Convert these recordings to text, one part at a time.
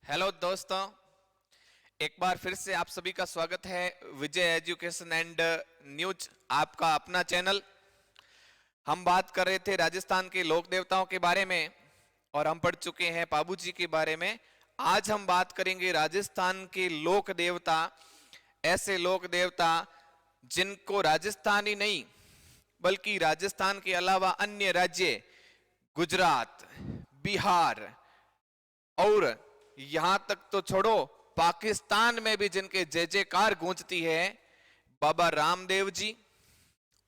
Hello दोस्तों, एक बार फिर से आप सभी का स्वागत है विजय एजुकेशन एंड न्यूज, आपका अपना चैनल। हम बात कर रहे थे राजस्थान के लोक देवताओं के बारे में और हम पढ़ चुके हैं पाबू जी के बारे में। आज हम बात करेंगे राजस्थान के लोक देवता, ऐसे लोक देवता जिनको राजस्थान ही नहीं बल्कि राजस्थान के अलावा अन्य राज्य गुजरात, बिहार और यहां तक तो छोड़ो, पाकिस्तान में भी जिनके जय जयकार गूंजती है। बाबा रामदेव जी,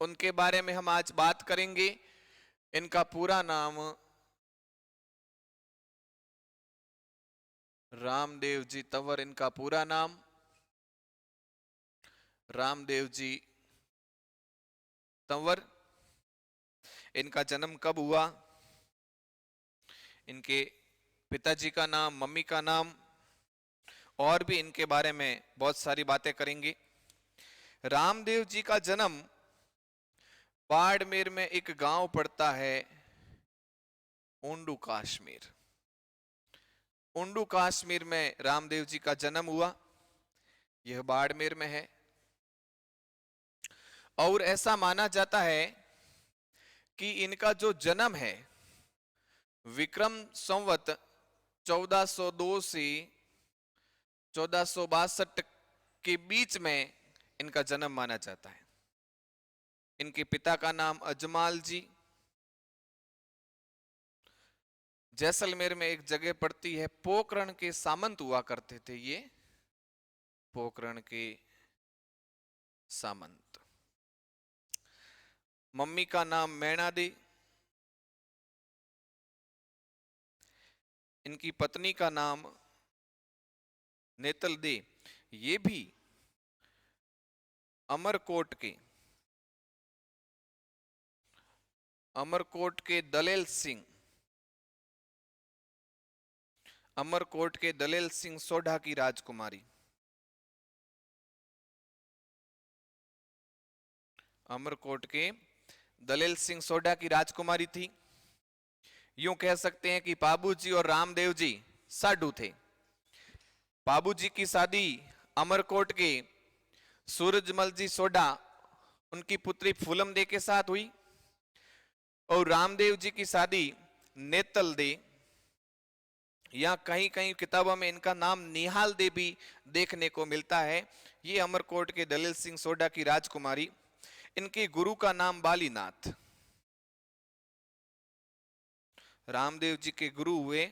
उनके बारे में हम आज बात करेंगे। इनका पूरा नाम रामदेव जी तंवर, इनका पूरा नाम रामदेव जी तंवर। इनका जन्म कब हुआ, इनके पिताजी का नाम, मम्मी का नाम और भी इनके बारे में बहुत सारी बातें करेंगे। रामदेव जी का जन्म बाड़मेर में एक गांव पड़ता है ओंडू कश्मीर। ओंडू कश्मीर में रामदेव जी का जन्म हुआ, यह बाड़मेर में है। और ऐसा माना जाता है कि इनका जो जन्म है विक्रम संवत 1402 से 1462 के बीच में इनका जन्म माना जाता है। इनके पिता का नाम अजमाल जी। जैसलमेर में एक जगह पड़ती है, पोकरण के सामंत हुआ करते थे ये, पोकरण के सामंत। मम्मी का नाम मैना दी। इनकी पत्नी का नाम नेतल दे। ये भी अमरकोट के दलेल सिंह, अमरकोट के दलेल सिंह सोढ़ा की राजकुमारी। अमरकोट के दलेल सिंह सोढ़ा की राजकुमारी थी। यूं कह सकते हैं कि बाबू जी और रामदेव जी साडू थे। बाबू जी की शादी अमरकोट के सूरजमल जी सोढ़ा, उनकी पुत्री फूलम दे के साथ हुई। और रामदेव जी की शादी नेतल दे, या कहीं कहीं किताबों में इनका नाम निहाल दे भी देखने को मिलता है। ये अमरकोट के दलेल सिंह सोढ़ा की राजकुमारी। इनके गुरु का नाम बालीनाथ। रामदेव जी के गुरु हुए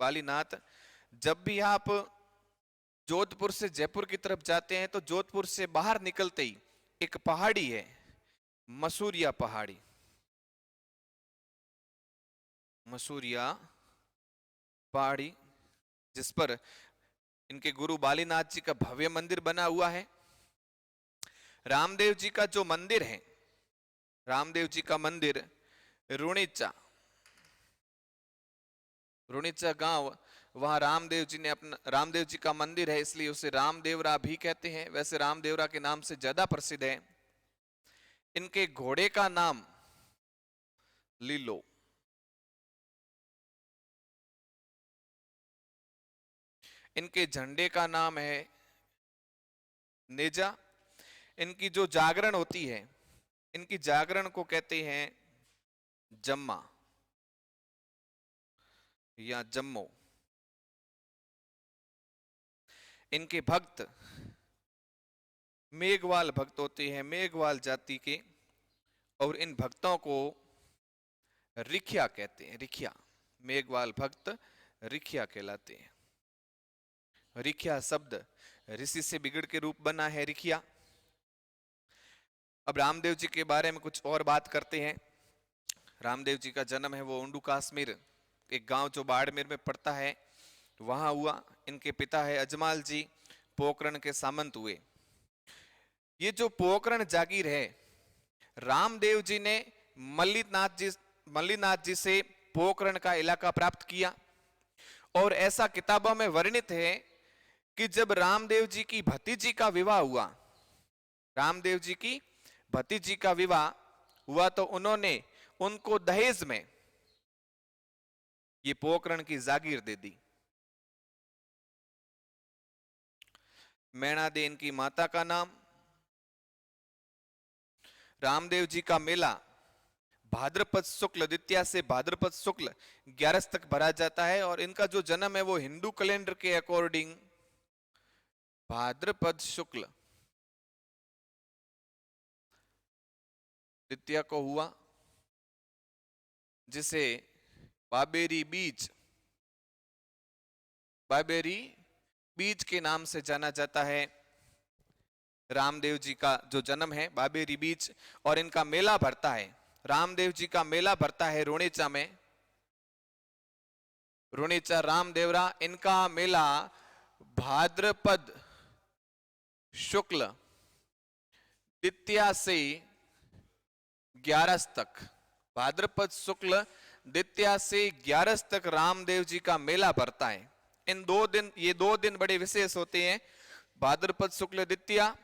बालीनाथ। जब भी आप जोधपुर से जयपुर की तरफ जाते हैं तो जोधपुर से बाहर निकलते ही एक पहाड़ी है, मसूरिया पहाड़ी। मसूरिया पहाड़ी, जिस पर इनके गुरु बालीनाथ जी का भव्य मंदिर बना हुआ है। रामदेव जी का जो मंदिर है, रामदेव जी का मंदिर रुणीचा, रुणीचा गांव, वहां रामदेव जी ने अपना, रामदेव जी का मंदिर है इसलिए उसे रामदेवरा भी कहते हैं। वैसे रामदेवरा के नाम से ज्यादा प्रसिद्ध है। इनके घोड़े का नाम लीलो। इनके झंडे का नाम है नेजा। इनकी जो जागरण होती है, इनकी जागरण को कहते हैं जम्मा या जम्मो। इनके भक्त मेघवाल भक्त होते हैं, मेघवाल जाति के। और इन भक्तों को रिखिया कहते हैं, रिखिया। मेघवाल भक्त रिखिया कहलाते हैं। रिखिया शब्द ऋषि से बिगड़ के रूप बना है, रिखिया। अब रामदेव जी के बारे में कुछ और बात करते हैं। रामदेव जी का जन्म है वो ओंडू कश्मीर, एक गांव जो बाड़मेर में पड़ता है, वहां हुआ। इनके पिता है अजमाल जी, पोकरण के सामंत हुए। ये जो पोकरण जागीर है, रामदेव जी ने मल्लीनाथ जी से पोकरण का इलाका प्राप्त किया। और ऐसा किताबों में वर्णित है कि जब रामदेव जी की भतीजी का विवाह हुआ, रामदेव जी की भतीजी का विवाह हुआ तो उन्होंने उनको दहेज में ये पोकरण की जागीर दे दी। मैणा दे इनकी माता का नाम। रामदेव जी का मेला भाद्रपद शुक्ल द्वितीया से भाद्रपद शुक्ल 11 तक भरा जाता है, और इनका जो जन्म है वो हिंदू कैलेंडर के अकॉर्डिंग भाद्रपद शुक्ल द्वितीया को हुआ, जिसे बाबेरी बीज के नाम से जाना जाता है। रामदेव जी का जो जन्म है बाबेरी बीज, और इनका मेला भरता है, रामदेव जी का मेला भरता है रुणेचा में, रुणेचा रामदेवरा। इनका मेला भाद्रपद शुक्ल द्वितीया से 11 तक, भाद्रपद शुक्ल द्वितीया से 11 तक रामदेव जी का मेला भरता है। इन 2 दिन, ये 2 दिन बड़े विशेष होते हैं। भाद्रपद शुक्ल द्वितीया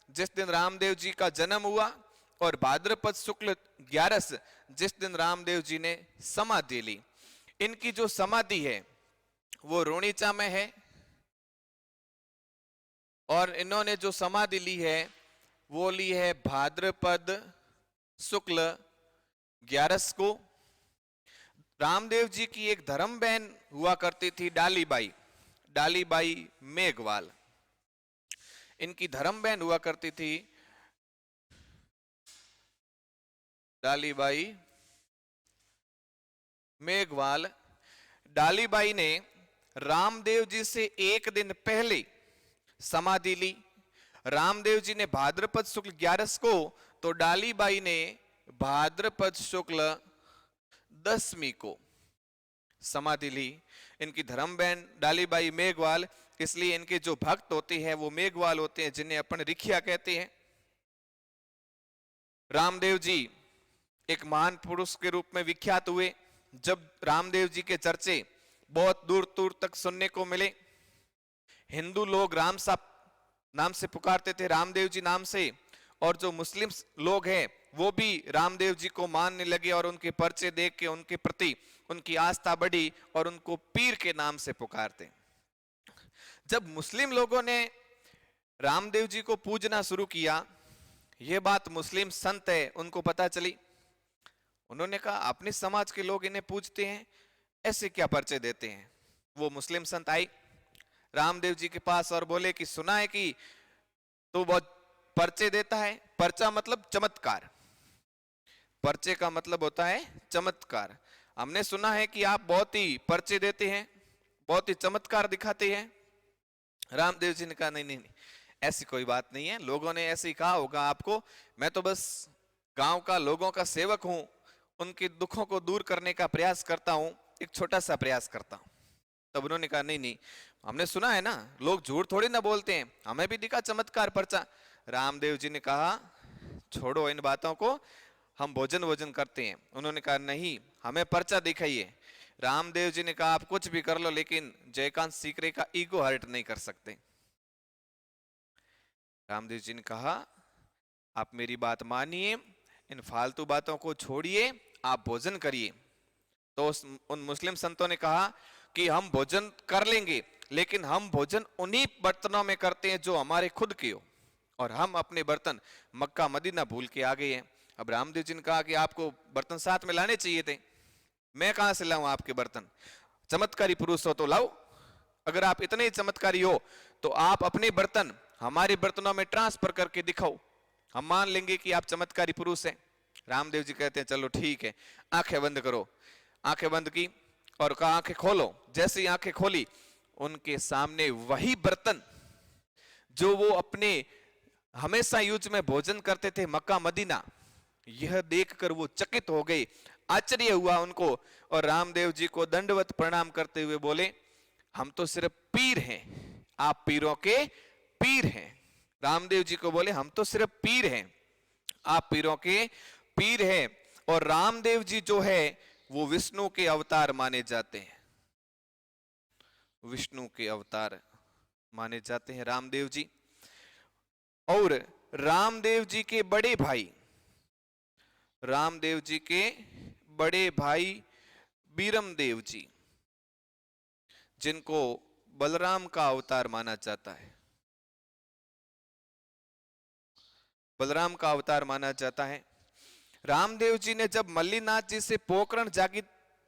जिस दिन रामदेव जी का जन्म हुआ, और भाद्रपद शुक्ल 11 जिस दिन रामदेव जी ने समाधि ली। इनकी जो समाधि है वो रुणीचा में है, और इन्होंने जो समाधि ली है वो ली है भाद्रपद शुक्ल 11 को। रामदेव जी की एक धर्म बहन हुआ करती थी डालीबाई मेघवाल, इनकी धर्म बहन हुआ करती थी डालीबाई मेघवाल। डालीबाई ने रामदेव जी से 1 दिन पहले समाधि ली। रामदेव जी ने भाद्रपद शुक्ल 11 को, तो डालीबाई ने भाद्रपद शुक्ल 10वीं को समाधि ली। इनकी धर्म बहन डालीबाई मेघवाल, इसलिए इनके जो भक्त होते हैं वो मेघवाल होते हैं, जिन्हें अपन रिखिया कहते हैं। रामदेव जी एक महान पुरुष के रूप में विख्यात हुए। जब रामदेव जी के चर्चे बहुत दूर दूर तक सुनने को मिले, हिंदू लोग राम साहब नाम से पुकारते थे, रामदेव जी नाम से, और जो मुस्लिम लोग हैं वो भी रामदेव जी को मानने लगे, और उनके पर्चे देख के उनके प्रति उनकी आस्था बढ़ी और उनको पीर के नाम से पुकारते। जब मुस्लिम लोगों ने रामदेव जी को पूजना शुरू किया, ये बात मुस्लिम संत है उनको पता चली। उन्होंने कहा अपने समाज के लोग इन्हें पूजते हैं, ऐसे क्या पर्चे देते हैं। वो मुस्लिम संत आई रामदेव जी के पास और बोले कि सुना है कि तो बहुत पर्चे देता है। पर्चा मतलब चमत्कार, पर्चे का मतलब होता है चमत्कार। हमने सुना है कि आप बहुत ही पर्चे देते हैं, बहुत ही चमत्कार दिखाते हैं। रामदेव जी ने कहा नहीं नहीं नहीं, ऐसी कोई बात नहीं है, लोगों ने ऐसे ही कहा होगा आपको, मैं तो बस गांव का लोगों का सेवक हूं, उनके दुखों को दूर करने का प्रयास करता हूं, एक छोटा सा प्रयास करता हूं। तब उन्होंने कहा नहीं नहीं, हमने सुना है ना, लोग झूठ थोड़ी ना बोलते हैं, हमें भी दिखा चमत्कार पर्चा। रामदेव जी ने कहा छोड़ो इन बातों को, हम भोजन करते हैं। उन्होंने कहा नहीं, हमें पर्चा दिखाइए। रामदेव जी ने कहा आप कुछ भी कर लो, लेकिन जयकांत सीकरे का ईगो हर्ट नहीं कर सकते। रामदेव जी ने कहा आप मेरी बात मानिए, इन फालतू बातों को छोड़िए, आप भोजन करिए। तो उन मुस्लिम संतों ने कहा कि हम भोजन कर लेंगे, लेकिन हम भोजन उन्हीं बर्तनों में करते हैं जो हमारे खुद के हो, और हम अपने बर्तन मक्का मदीना भूल के आ गए हैं। अब रामदेव जी ने कहा कि आपको बर्तन साथ में लाने चाहिए थे, मैं कहां से लाऊं आपके बर्तन, चमत्कारी पुरुष हो तो लाओ। अगर आप इतने ही चमत्कारी हो तो आप अपने बर्तन हमारे बर्तनों में ट्रांसफर करके दिखाओ, हम मान लेंगे कि आप चमत्कारी पुरुष हैं। रामदेव जी कहते हैं चलो ठीक है, आंखें बंद करो। आंखें बंद की और कहा आंखें खोलो। जैसे ही आंखें खोली, उनके सामने वही बर्तन जो वो अपने हमेशा यूज में भोजन करते थे मक्का मदीना, यह देखकर वो चकित हो गए, आश्चर्य हुआ उनको, और रामदेव जी को दंडवत प्रणाम करते हुए बोले हम तो सिर्फ पीर हैं, आप पीरों के पीर हैं। रामदेव जी को बोले हम तो सिर्फ पीर हैं, आप पीरों के पीर हैं। और रामदेव जी जो है वो विष्णु के अवतार माने जाते हैं, विष्णु के अवतार माने जाते हैं रामदेव जी। और रामदेव जी के बड़े भाई, रामदेव जी के बड़े भाई बीरमदेव जी, जिनको बलराम का अवतार माना जाता है, बलराम का अवतार माना जाता है। रामदेव जी ने जब मल्लीनाथ जी से पोकरण जागीर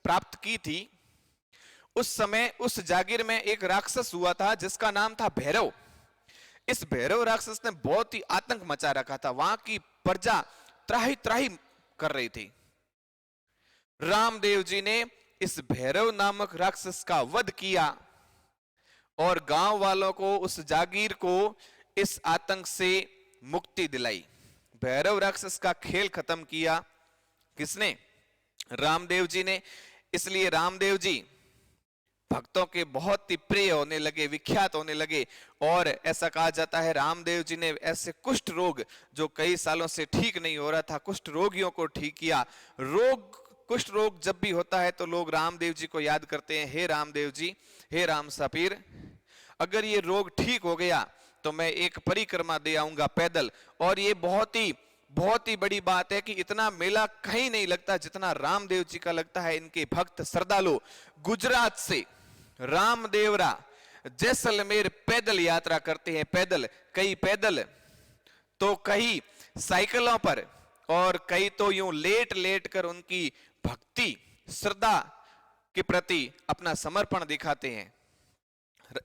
प्राप्त की थी, उस समय उस जागीर में एक राक्षस हुआ था जिसका नाम था भैरव। इस भैरव राक्षस ने बहुत ही आतंक मचा रखा था, वहां की प्रजा त्राही त्राही कर रही थी। रामदेव जी ने इस भैरव नामक राक्षस का वध किया और गांव वालों को, उस जागीर को इस आतंक से मुक्ति दिलाई। भैरव राक्षस का खेल खत्म किया किसने? रामदेव जी ने। इसलिए रामदेव जी भक्तों के बहुत ही प्रिय होने लगे, विख्यात होने लगे। और ऐसा कहा जाता है रामदेव जी ने ऐसे कुष्ठ रोग जो कई सालों से ठीक नहीं हो रहा था, कुष्ठ रोगियों को ठीक किया। कुष्ठ रोग जब भी होता है तो लोग रामदेव जी को याद करते हैं, हे रामदेव जी, हे राम सापीर, अगर ये रोग ठीक हो गया तो मैं एक परिक्रमा दे आऊंगा पैदल। और ये बहुत ही बड़ी बात है कि इतना मेला कहीं नहीं लगता जितना रामदेव जी का लगता है। इनके भक्त श्रद्धालु गुजरात से रामदेवरा जैसलमेर पैदल यात्रा करते हैं। कई पैदल तो कई साइकिलों पर, और कई तो यूं लेट लेट कर उनकी भक्ति श्रद्धा के प्रति अपना समर्पण दिखाते हैं।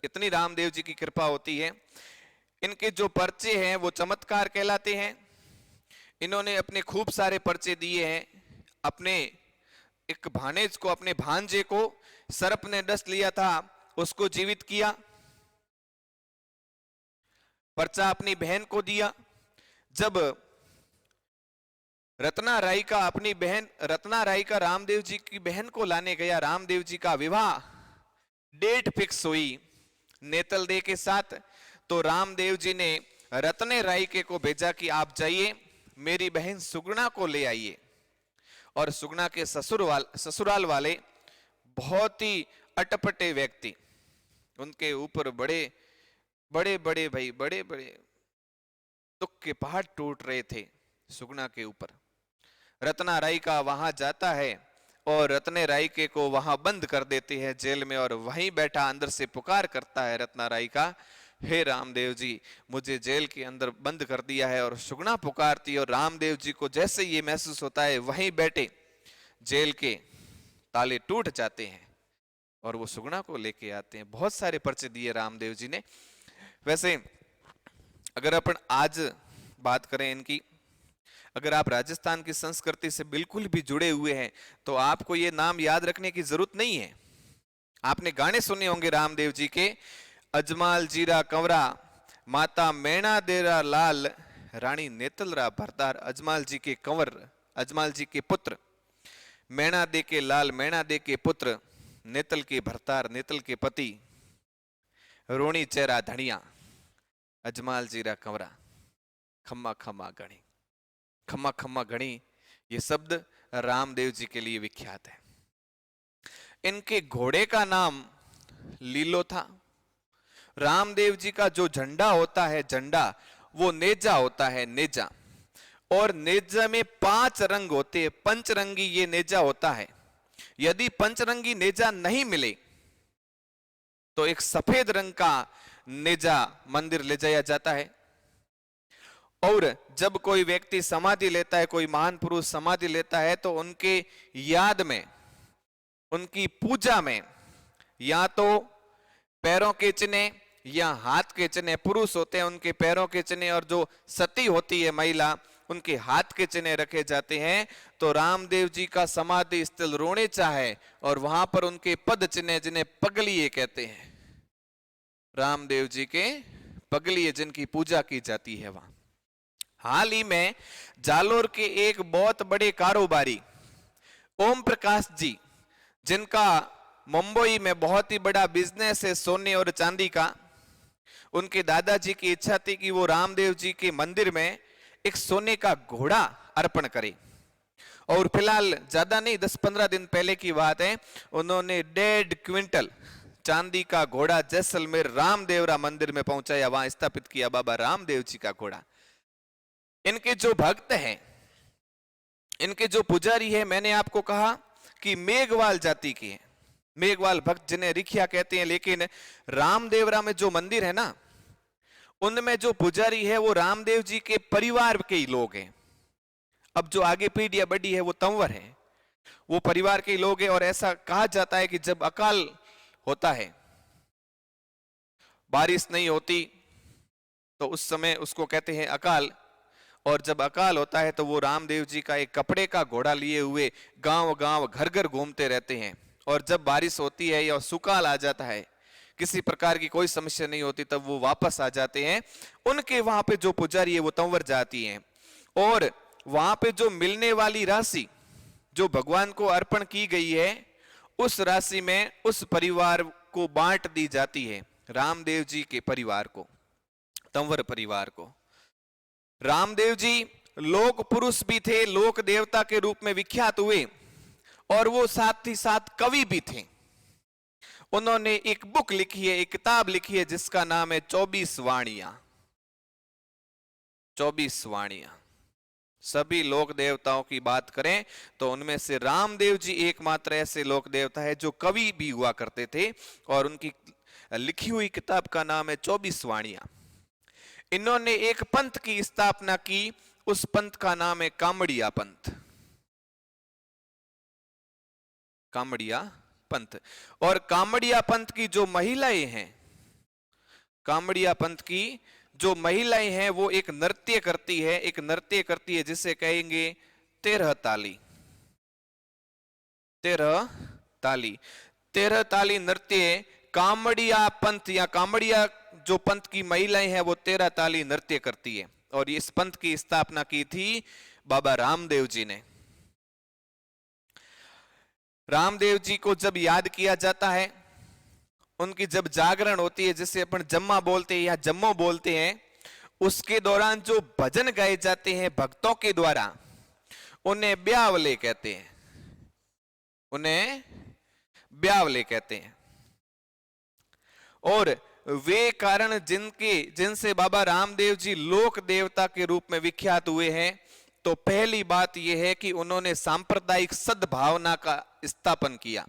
इतनी रामदेव जी की कृपा होती है। इनके जो पर्चे हैं वो चमत्कार कहलाते हैं। इन्होंने अपने खूब सारे पर्चे दिए हैं। अपने एक भानेज को, अपने भांजे को सर्प ने डस लिया था, उसको जीवित किया। पर्चा अपनी बहन को दिया। जब रत्ना राई का, अपनी बहन रत्ना राई का रामदेव जी की बहन को लाने गया, रामदेव जी का विवाह डेट फिक्स हुई नेतल दे के साथ, तो रामदेव जी ने रत्ने राई के को भेजा कि आप जाइए मेरी बहन सुगुणा को ले आइए। और सुगुणा के ससुराल वाले बहुत ही अटपटे व्यक्ति, उनके ऊपर बड़े बड़े दुख के पहाड़ टूट रहे थे सुगुणा के ऊपर। रत्ना राई का वहां जाता है और रत्ने राई के को वहां बंद कर देते हैं जेल में, और वहीं बैठा अंदर से पुकार करता है रत्ना राई का, हे रामदेव जी, मुझे जेल के अंदर बंद कर दिया है। और सुगुणा पुकारती, और रामदेव जी को जैसे ये महसूस होता है वहीं बैठे जेल के ताले टूट जाते हैं और वो सुगुणा को लेके आते हैं। बहुत सारे पर्चे दिए रामदेव जी ने। वैसे अगर अपन आज बात करें इनकी, अगर आप राजस्थान की संस्कृति से बिल्कुल भी जुड़े हुए हैं तो आपको ये नाम याद रखने की जरूरत नहीं है। आपने गाने सुने होंगे रामदेव जी के, अजमाल जीरा कंवरा, माता मैणा देरा लाल, रानी नेतलरा भरतार। अजमाल जी के कंवर, अजमाल जी के पुत्र, मैणा दे के लाल, मैणा दे के पुत्र, नेतल के भरतार, नेतल के पति, रोणी चेहरा धनिया, अजमाल जीरा कंवरा, खम्मा खम्मा गणी। खम्मा खम्मा गणी ये शब्द रामदेव जी के लिए विख्यात है। इनके घोड़े का नाम लीलो था। रामदेव जी का जो झंडा होता है, झंडा, वो नेजा होता है, नेजा। और नेजा में 5 रंग होते हैं, पंचरंगी ये नेजा होता है। यदि पंचरंगी नेजा नहीं मिले तो एक सफेद रंग का नेजा मंदिर ले जाया जाता है। और जब कोई व्यक्ति समाधि लेता है, कोई महान पुरुष समाधि लेता है, तो उनके याद में, उनकी पूजा में या तो पैरों के चिन्ह या हाथ के चिन्ह, पुरुष होते हैं उनके पैरों के चिन्ह, और जो सती होती है महिला, उनके हाथ के चिन्ह रखे जाते हैं। तो रामदेव जी का समाधि स्थल रोणेचा है और वहां पर उनके पद चिन्ह, जिन्हें पगलिये कहते हैं, रामदेव जी के पगलिये जिनकी पूजा की जाती है वहां। हाल ही में जालोर के एक बहुत बड़े कारोबारी ओम प्रकाश जी, जिनका मुंबई में बहुत ही बड़ा बिजनेस है सोने और चांदी का, उनके दादाजी की इच्छा थी कि वो रामदेव जी के मंदिर में एक सोने का घोड़ा अर्पण करे। और फिलहाल ज्यादा नहीं, 10-15 दिन पहले की बात है, उन्होंने 1.5 क्विंटल चांदी का घोड़ा जैसलमेर रामदेवरा मंदिर में पहुंचाया, वहां स्थापित किया बाबा रामदेव जी का घोड़ा। इनके जो भक्त हैं, इनके जो पुजारी है, मैंने आपको कहा कि मेघवाल जाति के हैं, मेघवाल भक्त जिन्हें रिखिया कहते हैं। लेकिन रामदेवरा में जो मंदिर है ना, उनमें जो पुजारी है वो रामदेव जी के परिवार के ही लोग हैं। अब जो आगे पीढ़ियां बढ़ी है वो तंवर है, वो परिवार के लोग हैं। और ऐसा कहा जाता है कि जब अकाल होता है, बारिश नहीं होती, तो उस समय उसको कहते हैं अकाल। और जब अकाल होता है तो वो रामदेव जी का एक कपड़े का घोड़ा लिए हुए गांव गांव घर घर घूमते रहते हैं। और जब बारिश होती है या सुकाल आ जाता है, किसी प्रकार की कोई समस्या नहीं होती, तब वो वापस आ जाते हैं। उनके वहां पे जो पुजारी है वो तंवर जाती हैं, और वहां पे जो मिलने वाली राशि जो भगवान को अर्पण की गई है, उस राशि में उस परिवार को बांट दी जाती है, रामदेव जी के परिवार को, तंवर परिवार को। रामदेव जी लोक पुरुष भी थे, लोक देवता के रूप में विख्यात हुए, और वो साथ ही साथ कवि भी थे। उन्होंने एक बुक लिखी है, एक किताब लिखी है, जिसका नाम है 24 वाणियां। 24 वाणियां। सभी लोक देवताओं की बात करें तो उनमें से रामदेव जी एकमात्र ऐसे लोक देवता है जो कवि भी हुआ करते थे, और उनकी लिखी हुई किताब का नाम है 24 वाणियां। इन्होंने एक पंथ की स्थापना की, उस पंथ का नाम है कामड़िया पंथ। कामड़िया पंथ। और कामड़िया पंथ की जो महिलाएं हैं, कामड़िया पंथ की जो महिलाएं हैं वो एक नृत्य करती है, एक नृत्य करती है जिसे कहेंगे 13 ताली। 13 ताली। 13 ताली नृत्य कामड़िया पंथ या कामड़िया जो पंथ की महिलाएं हैं वो 13 ताली नृत्य करती है। और इस पंथ की स्थापना की थी बाबा रामदेव जी ने। रामदेव जी को जब याद किया जाता है, उनकी जब जागरण होती है, जिसे अपन जम्मा बोलते हैं या जम्मो बोलते हैं, उसके दौरान जो भजन गाए जाते हैं भक्तों के द्वारा, उन्हें ब्यावले कहते हैं। उन्हें ब्यावले कहते हैं। और वे कारण जिनसे बाबा रामदेव जी लोक देवता के रूप में विख्यात हुए हैं, तो पहली बात यह है कि उन्होंने सांप्रदायिक सद्भावना का स्थापन किया।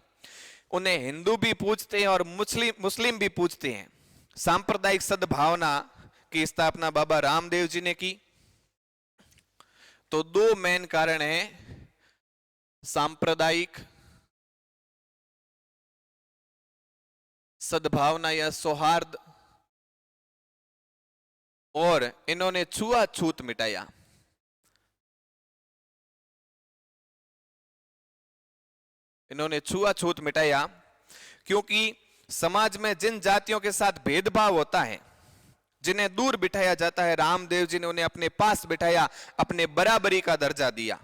उन्हें हिंदू भी पूजते हैं और मुस्लिम भी पूजते हैं। सांप्रदायिक सद्भावना की स्थापना बाबा रामदेव जी ने की। तो दो मेन कारण हैं, सांप्रदायिक सद्भावना या सौहार्द, और इन्होंने छुआछूत मिटाया। इन्होंने छुआछूत मिटाया क्योंकि समाज में जिन जातियों के साथ भेदभाव होता है, जिन्हें दूर बिठाया जाता है, रामदेव जी ने उन्हें अपने पास बिठाया, अपने बराबरी का दर्जा दिया।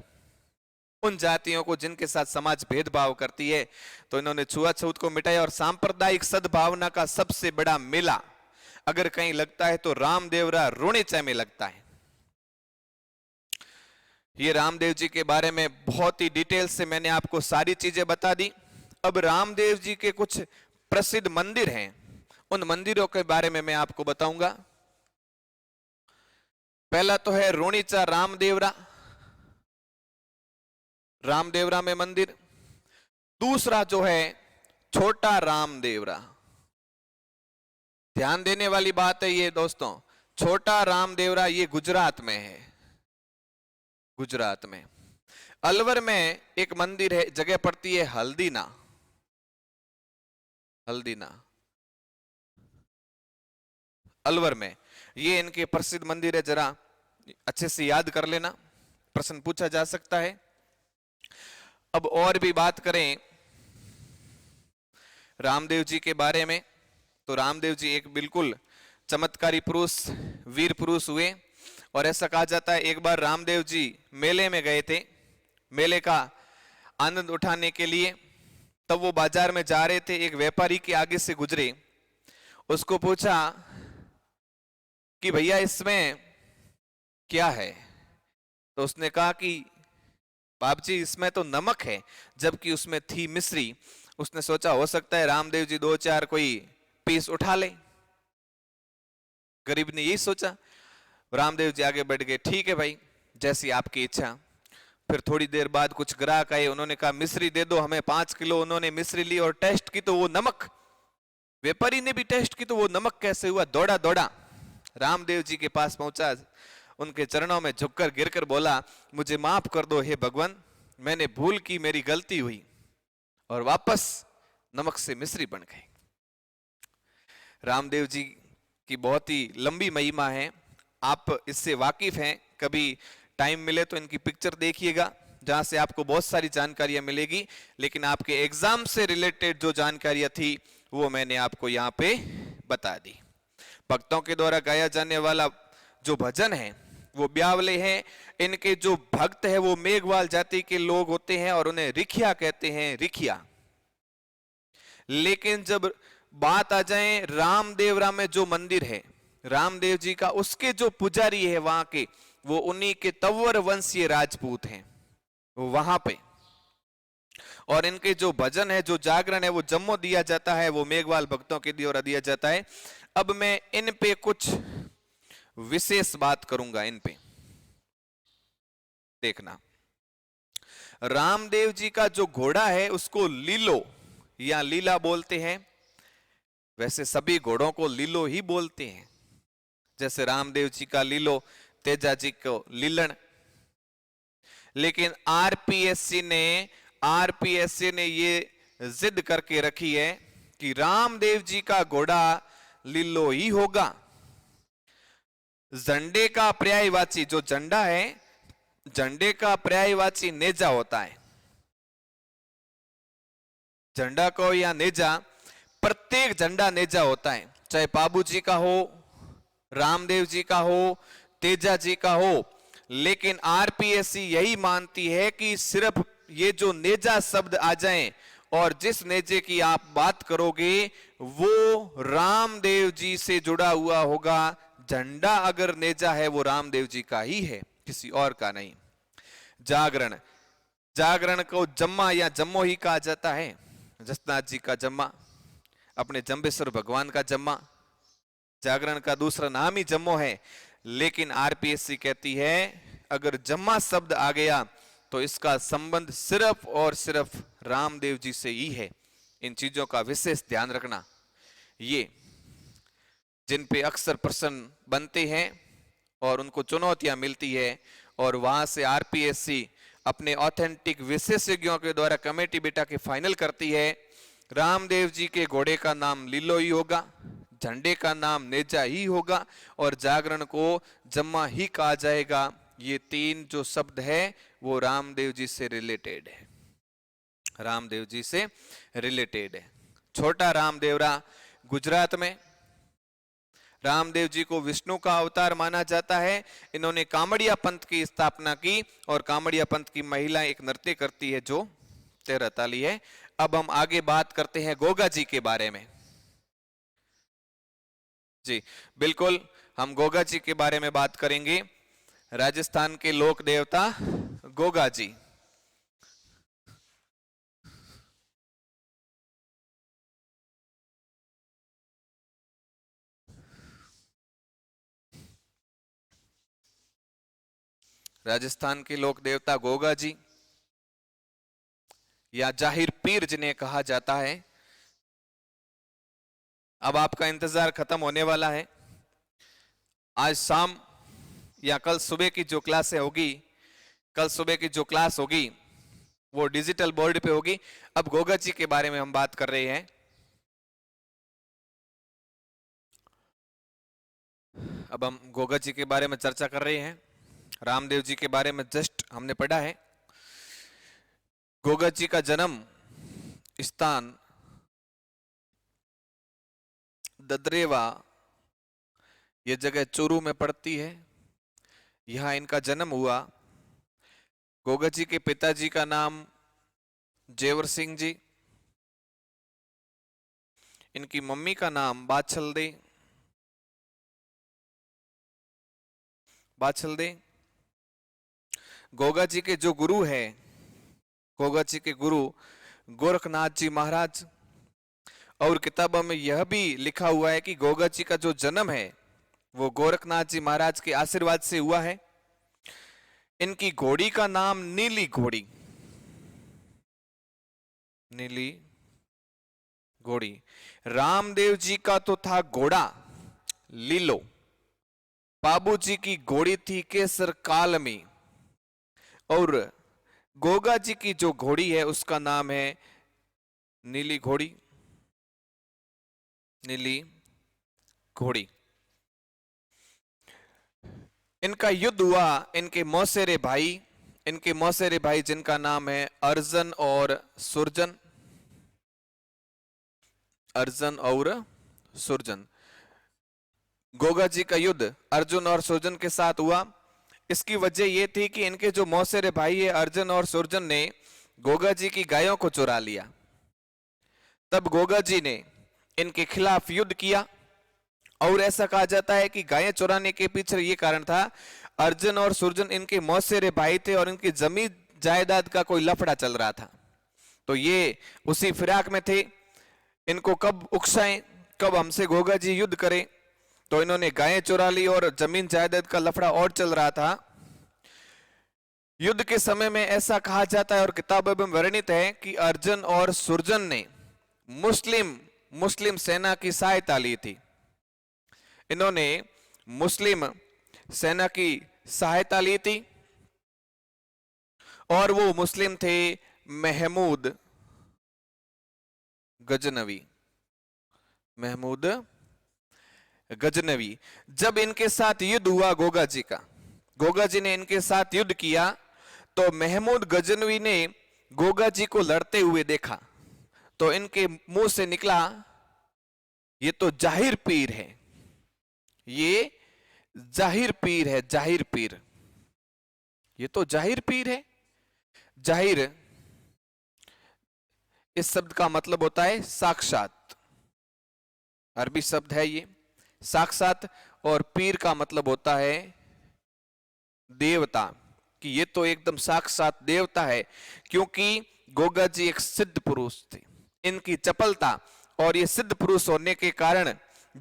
उन जातियों को जिनके साथ समाज भेदभाव करती है, तो इन्होंने छुआछूत को मिटाया। और सांप्रदायिक सद्भावना का सबसे बड़ा मेला अगर कहीं लगता है तो रामदेवरा रोणेचा में लगता है। ये रामदेव जी के बारे में बहुत ही डिटेल से मैंने आपको सारी चीजें बता दी। अब रामदेव जी के कुछ प्रसिद्ध मंदिर हैं, उन मंदिरों के बारे में मैं आपको बताऊंगा। पहला तो है रोणीचा रामदेवरा, रामदेवरा में मंदिर। दूसरा जो है छोटा रामदेवरा। ध्यान देने वाली बात है ये दोस्तों, छोटा रामदेवरा ये गुजरात में है, गुजरात में। अलवर में एक मंदिर है, जगह पड़ती है हल्दीना। हल्दीना अलवर में, ये इनके प्रसिद्ध मंदिर है। जरा अच्छे से याद कर लेना, प्रश्न पूछा जा सकता है। अब और भी बात करें रामदेव जी के बारे में, तो रामदेव जी एक बिल्कुल चमत्कारी पुरुष, वीर पुरुष हुए। और ऐसा कहा जाता है एक बार रामदेव जी मेले में गए थे, मेले का आनंद उठाने के लिए। तब वो बाजार में जा रहे थे, एक व्यापारी के आगे से गुजरे, उसको पूछा कि भैया इसमें क्या है? तो उसने कहा कि बाप जी इसमें तो नमक है, जबकि उसमें थी मिश्री। उसने सोचा हो सकता है रामदेव जी दो चार कोई पीस उठा ले, गरीब ने यही सोचा। रामदेव जी आगे बढ़ गए, ठीक है भाई जैसी आपकी इच्छा। फिर थोड़ी देर बाद कुछ ग्राहक आए, उन्होंने कहा मिश्री दे दो हमें 5 किलो। उन्होंने मिश्री ली और टेस्ट की तो वो नमक, व्यापारी ने भी टेस्ट की तो वो नमक कैसे हुआ, दौड़ा दौड़ा रामदेव जी के पास पहुंचा, उनके चरणों में झुककर गिरकर बोला, मुझे माफ कर दो हे भगवान, मैंने भूल की, मेरी गलती हुई, और वापस नमक से मिश्री बन गए। रामदेव जी की बहुत ही लंबी महिमा है, आप इससे वाकिफ हैं, कभी टाइम मिले तो इनकी पिक्चर देखिएगा, जहां से आपको बहुत सारी जानकारियां मिलेगी। लेकिन आपके एग्जाम से रिलेटेड जो जानकारियां थी वो मैंने आपको यहाँ पे बता दी। भक्तों के द्वारा गाया जाने वाला जो भजन है वो ब्यावले हैं। इनके जो भक्त है वो मेघवाल जाति के लोग होते हैं और उन्हें रिखिया कहते हैं, रिखिया। लेकिन जब बात आ जाए रामदेवरा में जो मंदिर है रामदेव जी का, उसके जो पुजारी है वहां के, वो उन्हीं के तंवर वंशीय राजपूत हैं वहां पे। और इनके जो भजन है, जो जागरण है, वो जम्मू दिया जाता है, वो मेघवाल भक्तों के द्वारा दिया जाता है। अब मैं इन पे कुछ विशेष बात करूंगा, इन पे देखना। रामदेव जी का जो घोड़ा है उसको लीलो या लीला बोलते हैं। वैसे सभी घोड़ों को लीलो ही बोलते हैं, जैसे रामदेव जी का लीलो, तेजा जी को लीलन। लेकिन आरपीएससी ने ये जिद करके रखी है कि रामदेव जी का घोड़ा लीलो ही होगा। झंडे का पर्यायवाची, जो झंडा है, झंडे का पर्यायवाची नेजा होता है। झंडा को या नेजा, प्रत्येक झंडा नेजा होता है, चाहे बाबू जी का हो, रामदेव जी का हो, तेजा जी का हो। लेकिन आरपीएससी यही मानती है कि सिर्फ ये जो नेजा शब्द आ जाए और जिस नेजे की आप बात करोगे वो रामदेव जी से जुड़ा हुआ होगा। झंडा अगर नेजा है वो रामदेव जी का ही है, किसी और का नहीं। जागरण, जागरण को जम्मा या जम्मो ही कहा जाता है। जसनाथ जी का जम्मा, अपने जम्बेश्वर भगवान का जम्मा, जागरण का दूसरा नाम ही जम्मो है। लेकिन आरपीएससी कहती है अगर जम्मा शब्द आ गया तो इसका संबंध सिर्फ और सिर्फ रामदेव जी से ही है। इन चीजों का विशेष ध्यान रखना, ये जिन पे अक्सर प्रश्न बनते हैं और उनको चुनौतियां मिलती है, और वहां से आरपीएससी अपने ऑथेंटिक विशेषज्ञों के द्वारा कमेटी बेटा के फाइनल करती है रामदेव जी के घोड़े का नाम लीलो ही होगा, झंडे का नाम नेजा ही होगा, और जागरण को जम्मा ही कहा जाएगा। ये तीन जो शब्द है वो रामदेव जी से रिलेटेड है, रामदेव जी से रिलेटेड है। छोटा रामदेवरा गुजरात में, रामदेव जी को विष्णु का अवतार माना जाता है। इन्होंने कामड़िया पंथ की स्थापना की और कामड़िया पंथ की महिला एक नृत्य करती है जो 13 ताली है। अब हम आगे बात करते हैं गोगा जी के बारे में। जी बिल्कुल, हम गोगा जी के बारे में बात करेंगे। राजस्थान के लोक देवता गोगा जी। राजस्थान के लोक देवता गोगा जी या जाहिर पीर जिन्हें कहा जाता है। अब आपका इंतजार खत्म होने वाला है। आज शाम या कल सुबह की जो क्लासें होगी, कल सुबह की जो क्लास होगी वो डिजिटल बोर्ड पे होगी। अब गोगा जी के बारे में हम बात कर रहे हैं। अब हम गोगा जी के बारे में चर्चा कर रहे हैं। रामदेव जी के बारे में जस्ट हमने पढ़ा है। गोगा जी का जन्म स्थान ददरेवा, यह जगह चूरू में पड़ती है, यहां इनका जन्म हुआ। गोगा जी के पिताजी का नाम जेवर सिंह जी, इनकी मम्मी का नाम बाछलदे, बाछलदे। गोगा जी के जो गुरु है, गोगा जी के गुरु गोरखनाथ जी महाराज। और किताबों में यह भी लिखा हुआ है कि गोगा जी का जो जन्म है वो गोरखनाथ जी महाराज के आशीर्वाद से हुआ है। इनकी घोड़ी का नाम नीली घोड़ी, नीली घोड़ी। रामदेव जी का तो था घोड़ा लीलो, बाबूजी की घोड़ी थी केसर काल में, और गोगा जी की जो घोड़ी है उसका नाम है नीली घोड़ी। नीली घोड़ी। इनका युद्ध हुआ, इनके मौसेरे भाई, इनके मौसेरे भाई जिनका नाम है अर्जन और सुरजन। अर्जन और सुरजन। गोगा जी का युद्ध अर्जुन और सुरजन के साथ हुआ। इसकी वजह यह थी कि इनके जो मौसेरे भाई है अर्जन और सुरजन ने गोगा जी की गायों को चुरा लिया। तब गोगा जी ने इनके खिलाफ युद्ध किया, और ऐसा कहा जाता है कि गायें चुराने के पीछे ये कारण था, अर्जुन और सुरजन इनके मौसेरे भाई थे और इनकी जमीन जायदाद का कोई लफड़ा चल रहा था। तो ये उसी फिराक में थे, इनको कब उकसाएं, कब हमसे गोगा जी युद्ध करें। तो इन्होंने गायें चुरा ली और जमीन जायदाद का लफड़ा और चल रहा था। युद्ध के समय में ऐसा कहा जाता है और किताबों में वर्णित है कि अर्जुन और सुरजन ने मुस्लिम सेना की सहायता ली थी। इन्होंने मुस्लिम सेना की सहायता ली थी, और वो मुस्लिम थे महमूद गजनवी। महमूद गजनवी। जब इनके साथ युद्ध हुआ गोगा जी का, गोगा जी ने इनके साथ युद्ध किया, तो महमूद गजनवी ने गोगा जी को लड़ते हुए देखा, तो इनके मुंह से निकला, ये तो जाहिर पीर है, ये जाहिर पीर है, जाहिर पीर, ये तो जाहिर पीर है। जाहिर इस शब्द का मतलब होता है साक्षात, अरबी शब्द है ये साक्षात, और पीर का मतलब होता है देवता, कि ये तो एकदम साक्षात देवता है। क्योंकि गोगा जी एक सिद्ध पुरुष थे, इनकी चपलता और ये सिद्ध पुरुष होने के कारण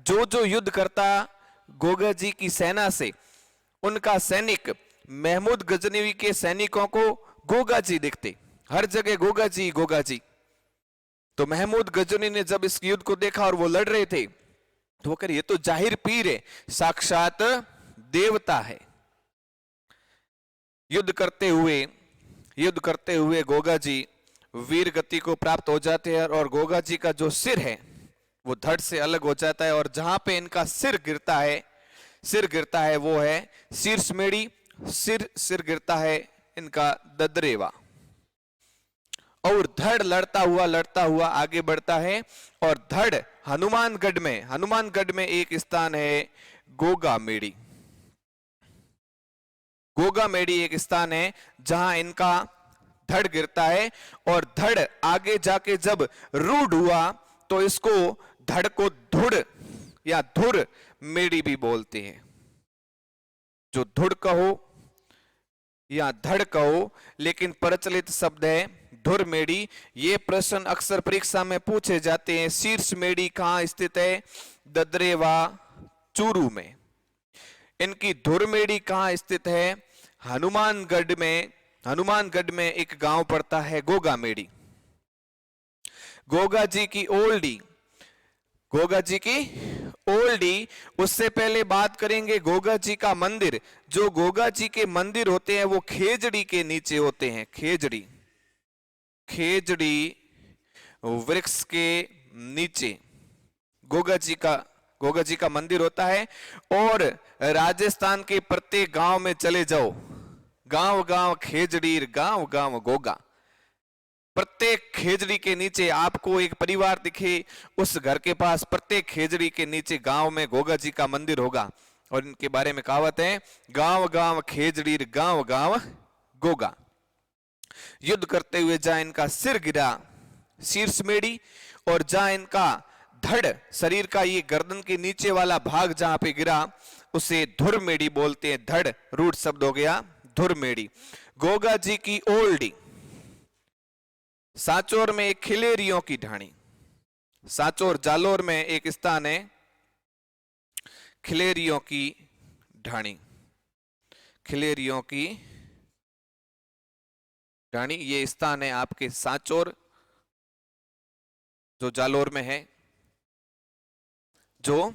जो जो युद्ध करता गोगा जी की सेना से, उनका सैनिक महमूद गजनवी के सैनिकों को गोगा जी दिखते, हर जगह गोगा जी गोगा जी। तो महमूद गजनी ने जब इस युद्ध को देखा और वो लड़ रहे थे, तो वो कह रहे ये तो जाहिर पीर है, साक्षात देवता है। युद्ध करते हुए गोगा जी वीर गति को प्राप्त हो जाते हैं, और गोगा जी का जो सिर है वो धड़ से अलग हो जाता है, और जहां पे इनका सिर गिरता है वो है शीर्ष मेड़ी, सिर गिरता है इनका ददरेवा, और धड़ लड़ता हुआ आगे बढ़ता है। और धड़ हनुमानगढ़ में एक स्थान है गोगा मेड़ी। गोगा मेड़ी एक स्थान है जहां इनका धड़ गिरता है, और धड़ आगे जाके जब रूढ़ हुआ तो इसको धड़ को धुड़ या धुर मेड़ी भी बोलते हैं। जो धुड़ कहो या धड़ कहो, लेकिन प्रचलित शब्द है धुर मेड़ी। ये प्रश्न अक्सर परीक्षा में पूछे जाते हैं। शीर्ष मेड़ी कहां स्थित है? ददरेवा चूरू में। इनकी धुर मेड़ी कहां स्थित है? हनुमानगढ़ में एक गांव पड़ता है गोगा मेड़ी। गोगा जी की ओल्डी। उससे पहले बात करेंगे गोगा जी का मंदिर। जो गोगा जी के मंदिर होते हैं वो खेजड़ी के नीचे होते हैं। खेजड़ी वृक्ष के नीचे गोगा जी का मंदिर होता है। और राजस्थान के प्रत्येक गांव में चले जाओ, गांव खेजड़ी, गांव गोगा। प्रत्येक खेजड़ी के नीचे आपको एक परिवार दिखे, उस घर के पास प्रत्येक खेजड़ी के नीचे गांव में गोगा जी का मंदिर होगा। और इनके बारे में कहावत है, गांव खेजड़ी, गांव गोगा। युद्ध करते हुए जहां इनका सिर गिरा शीर्ष मेड़ी, और जहां इनका धड़, शरीर का ये गर्दन के नीचे वाला भाग जहां पे गिरा, उसे धुर मेड़ी बोलते हैं। धड़ रूट शब्द हो गया धुर मेड़ी। गोगा जी की ओल्डी। सांचौर में एक खिलेरियों की ढाणी, सांचौर जालोर में एक स्थान है खिलेरियों की ढाणी। खिलेरियों की ढाणी ये स्थान है आपके सांचौर, जो जालोर में है, जो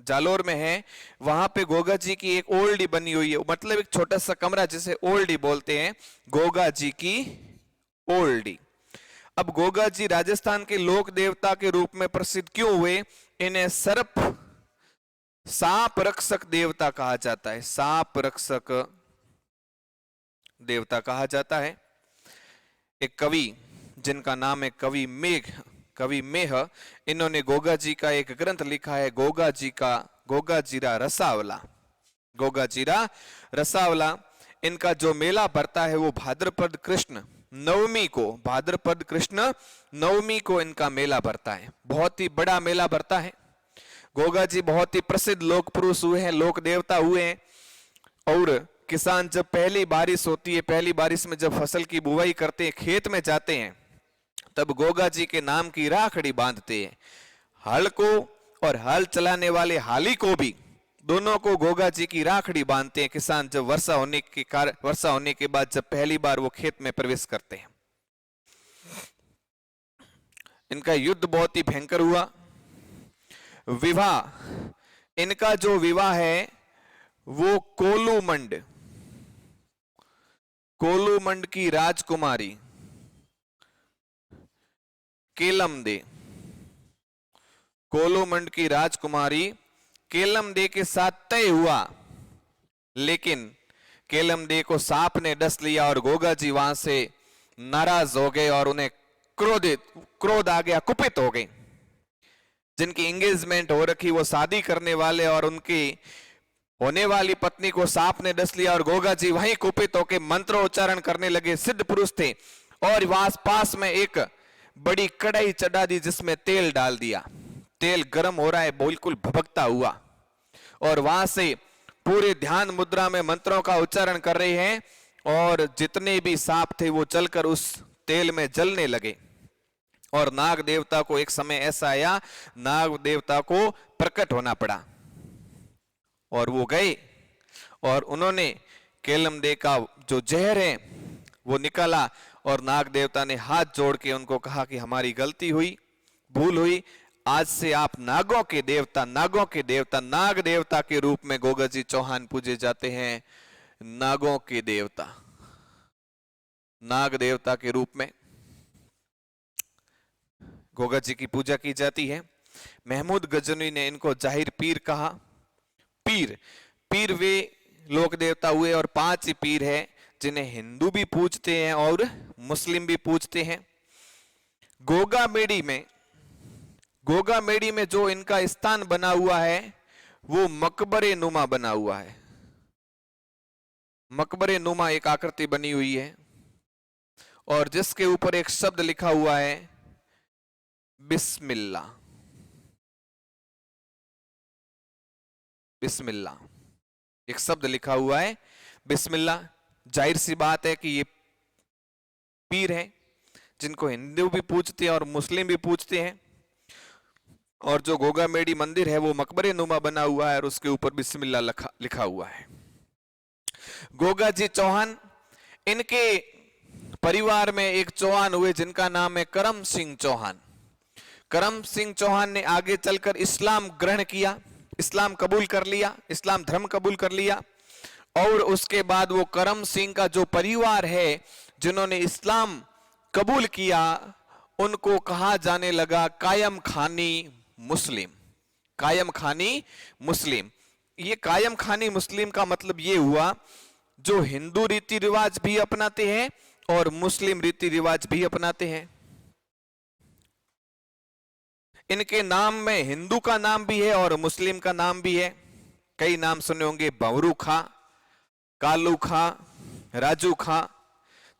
जालोर में है, वहां पे गोगा जी की एक ओल्डी बनी हुई है, मतलब एक छोटा सा कमरा जिसे ओल्डी बोलते हैं, गोगा जी की ओल्डी। अब गोगा जी राजस्थान के लोक देवता के रूप में प्रसिद्ध क्यों हुए? इन्हें सर्प सांप रक्षक देवता कहा जाता है, सांप रक्षक देवता कहा जाता है। एक कवि जिनका नाम है कवि मेह, इन्होंने गोगा जी का एक ग्रंथ लिखा है, गोगा जीरा रसावला। गोगा जीरा रसावला, इनका जो मेला भरता है वो भाद्रपद कृष्ण नवमी को इनका मेला भरता है, बहुत ही बड़ा मेला भरता है। गोगा जी बहुत ही प्रसिद्ध लोक पुरुष हुए हैं, लोक देवता हुए हैं। और किसान जब पहली बारिश होती है, पहली बारिश में जब फसल की बुवाई करते हैं, खेत में जाते हैं, तब गोगा जी के नाम की राखड़ी बांधते हैं। हल को और हल चलाने वाले हाली को भी, दोनों को गोगा जी की राखड़ी बांधते हैं किसान, जब वर्षा होने के बाद जब पहली बार वो खेत में प्रवेश करते हैं। इनका युद्ध बहुत ही भयंकर हुआ। विवाह, इनका जो विवाह है वो कोलूमंड की राजकुमारी केलमदे के साथ तय हुआ, लेकिन केलमदे को सांप ने डस लिया और गोगा जी वहां से नाराज हो गए और उन्हें क्रोध आ गया, कुपित हो गए। जिनकी एंगेजमेंट हो रखी, वो शादी करने वाले, और उनकी होने वाली पत्नी को सांप ने डस लिया और गोगा जी वहीं कुपित होकर मंत्रोच्चारण करने लगे। सिद्ध पुरुष थे, और वहां पास में एक बड़ी कढ़ाई चढ़ा दी जिसमें तेल डाल दिया। तेल गर्म हो रहा है, बिल्कुल भभकता हुआ, और वहां से पूरे ध्यान मुद्रा में मंत्रों का उच्चारण कर रहे हैं, और जितने भी सांप थे वो जलकर उस तेल में जलने लगे। और नाग देवता को एक समय ऐसा आया, नाग देवता को प्रकट होना पड़ा, और वो गए और उन्होंने केलमदे का जो जहर है वो निकाला, और नाग देवता ने हाथ जोड़ के उनको कहा कि हमारी गलती हुई, भूल हुई, आज से आप नागों के देवता नाग देवता के रूप में गोगा जी चौहान पूजे जाते हैं। नागों के देवता, नाग देवता के रूप में गोगा जी की पूजा की जाती है। महमूद गजनी ने इनको जाहिर पीर कहा। पीर वे लोक देवता हुए, और 5 ही पीर हैं जिन्हें हिंदू भी पूजते हैं और मुस्लिम भी पूजते हैं। गोगा मेडी में जो इनका स्थान बना हुआ है वो मकबरे नुमा बना हुआ है। मकबरे नुमा एक आकृति बनी हुई है, और जिसके ऊपर एक शब्द लिखा हुआ है बिस्मिल्लाह। एक शब्द लिखा हुआ है बिस्मिल्लाह। जाहिर सी बात है कि ये पीर हैं जिनको हिंदू भी पूजते हैं और मुस्लिम भी पूजते हैं। और जो गोगा मेडी मंदिर है वो मकबरे नुमा बना हुआ है, और उसके ऊपर बिस्मिल्लाह लिखा हुआ है। गोगा जी चौहान, इनके परिवार में एक चौहान हुए जिनका नाम है करम सिंह चौहान। करम सिंह चौहान ने आगे चलकर इस्लाम ग्रहण किया, इस्लाम कबूल कर लिया, इस्लाम धर्म कबूल कर लिया। और उसके बाद वो करम सिंह का जो परिवार है जिन्होंने इस्लाम कबूल किया, उनको कहा जाने लगा कायम खानी मुस्लिम। कायम खानी मुस्लिम, ये कायम खानी मुस्लिम का मतलब ये हुआ जो हिंदू रीति रिवाज भी अपनाते हैं और मुस्लिम रीति रिवाज भी अपनाते हैं। इनके नाम में हिंदू का नाम भी है और मुस्लिम का नाम भी है। कई नाम सुने होंगे, भंवरू खां, कालू खां, राजू खां।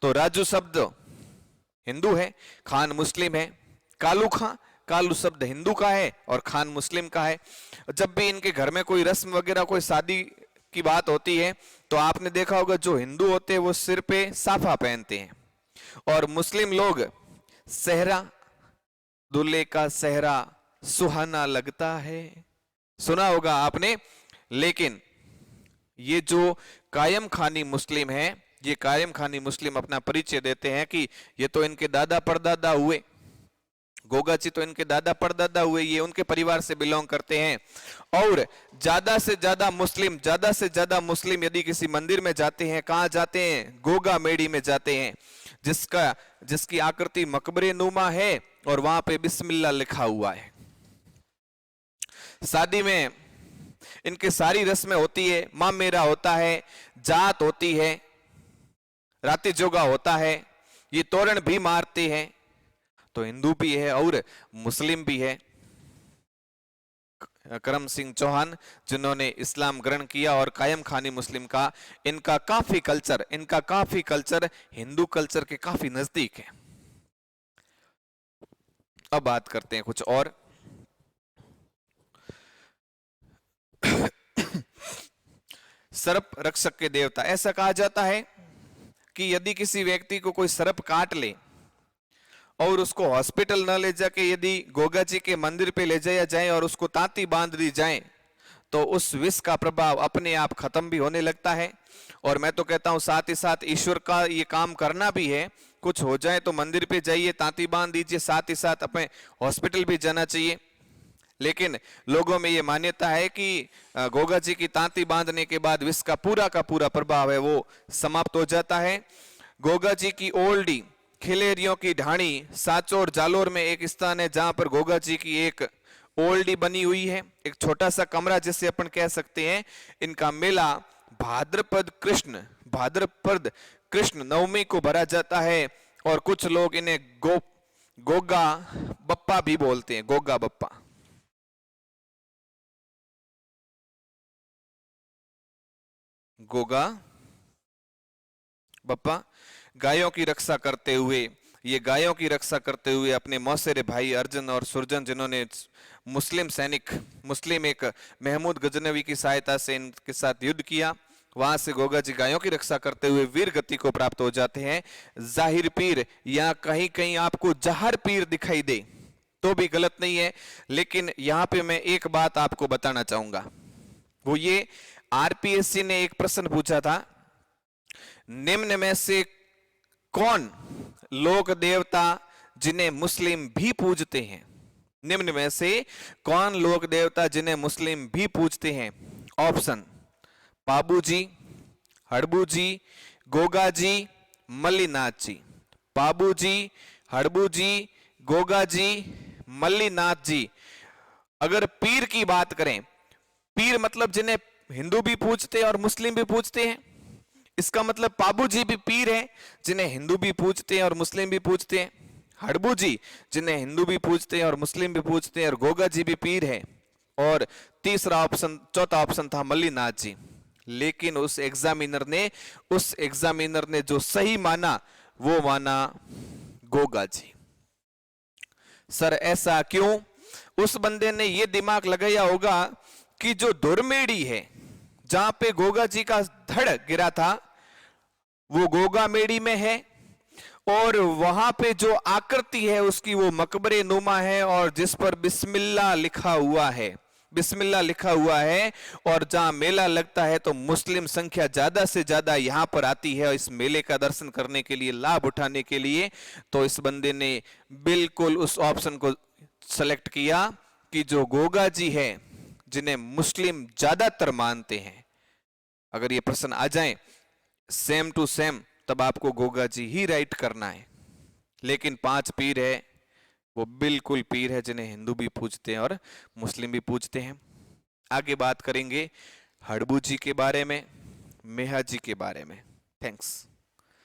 तो राजू शब्द हिंदू है, खान मुस्लिम है। कालू खां, कालू शब्द हिंदू का है और खान मुस्लिम का है। जब भी इनके घर में कोई रस्म वगैरह, कोई शादी की बात होती है, तो आपने देखा होगा जो हिंदू होते हैं वो सिर पे साफा पहनते हैं, और मुस्लिम लोग सेहरा, दूल्हे का सेहरा सुहाना लगता है, सुना होगा आपने। लेकिन ये जो कायम खानी मुस्लिम है, ये कायम खानी मुस्लिम अपना परिचय देते हैं कि ये तो इनके दादा परदादा हुए। गोगा जी तो इनके दादा परदादा हुए, ये उनके परिवार से बिलोंग करते हैं। और ज्यादा से ज्यादा मुस्लिम यदि किसी मंदिर में जाते हैं, कहां जाते हैं? गोगा मेड़ी में जाते हैं, जिसकी आकृति मकबरे नुमा है और वहां पे बिस्मिल्लाह लिखा हुआ है। शादी में इनके सारी रस्में होती है, मां मेरा होता है, जात होती है, राती जोगा होता है, ये तोरण भी मारते हैं। तो हिंदू भी है और मुस्लिम भी है। करम सिंह चौहान जिन्होंने इस्लाम ग्रहण किया और कायम खानी मुस्लिम का, इनका काफी कल्चर हिंदू कल्चर के काफी नजदीक है। अब बात करते हैं कुछ और। सर्प रक्षक के देवता, ऐसा कहा जाता है कि यदि किसी व्यक्ति को कोई सर्प काट ले और उसको हॉस्पिटल न ले जाके यदि गोगा जी के मंदिर पे ले जाया जाए और उसको तांती बांध दी जाए तो उस विष का प्रभाव अपने आप खत्म भी होने लगता है। और मैं तो कहता हूं साथ ही साथ ईश्वर का ये काम करना भी है, कुछ हो जाए तो मंदिर पे जाइए, तांती बांध दीजिए, साथ ही साथ अपने हॉस्पिटल भी जाना चाहिए। लेकिन लोगों में ये मान्यता है कि गोगा जी की तांती बांधने के बाद विष का पूरा प्रभाव है वो समाप्त हो जाता है। गोगा जी की ओल्डी खिलेरियों की ढाणी साचोर जालोर में एक स्थान है जहां पर गोगा जी की एक ओल्डी बनी हुई है, एक छोटा सा कमरा जिसे अपन कह सकते हैं। इनका मेला भाद्रपद कृष्ण नवमी को भरा जाता है और कुछ लोग इन्हें गोगा बप्पा भी बोलते हैं, गोगा बप्पा। गोगा बप्पा गायों की रक्षा करते हुए अपने मौसेरे भाई अर्जुन और सुरजन, जिन्होंने मुस्लिम एक महमूद गजनवी की सहायता से इनके साथ युद्ध किया, वहां से गोगा जी गायों की रक्षा करते हुए वीर गति को प्राप्त हो जाते हैं। जाहिर पीर या कहीं कहीं आपको जहर पीर दिखाई दे तो भी गलत नहीं है, लेकिन यहां पे मैं एक बात आपको बताना चाहूंगा, वो ये आरपीएससी ने एक प्रश्न पूछा था, निम्न में से कौन लोक देवता जिन्हें मुस्लिम भी पूजते हैं? निम्न में से कौन लोक देवता जिन्हें मुस्लिम भी पूजते हैं? ऑप्शन पाबू जी, हड़बू जी, गोगा जी, मल्लीनाथ जी। पाबू जी, हड़बू जी, गोगा जी, मल्लीनाथ जी। अगर पीर की बात करें, पीर मतलब जिन्हें हिंदू भी पूजते हैं और मुस्लिम भी पूजते हैं, इसका मतलब पाबू जी भी पीर हैं जिन्हें हिंदू भी पूजते हैं और मुस्लिम भी पूजते हैं, हड़बू जी जिन्हें हिंदू भी पूजते हैं और मुस्लिम भी पूजते हैं, और गोगा जी भी पीर हैं, और चौथा ऑप्शन था मल्लीनाथ जी। लेकिन उस एग्जामिनर ने जो सही माना वो माना गोगा जी। सर ऐसा क्यों? उस बंदे ने ये दिमाग लगाया होगा कि जो दुर्मेड़ी है जहां पे गोगा जी का धड़ गिरा था वो गोगा मेड़ी में है, और वहां पे जो आकृति है उसकी वो मकबरे नुमा है, और जिस पर बिस्मिल्लाह लिखा हुआ है, और जहां मेला लगता है तो मुस्लिम संख्या ज्यादा से ज्यादा यहां पर आती है इस मेले का दर्शन करने के लिए, लाभ उठाने के लिए। तो इस बंदे ने बिल्कुल उस ऑप्शन को सेलेक्ट किया कि जो गोगा जी है जिन्हें मुस्लिम ज्यादातर मानते हैं, अगर ये प्रश्न आ जाए सेम टू सेम तब आपको गोगा जी ही राइट करना है। लेकिन 5 पीर है, वो बिल्कुल पीर है जिन्हें हिंदू भी पूजते हैं और मुस्लिम भी पूजते हैं। आगे बात करेंगे हड़बू जी के बारे में, मेहा जी के बारे में। थैंक्स।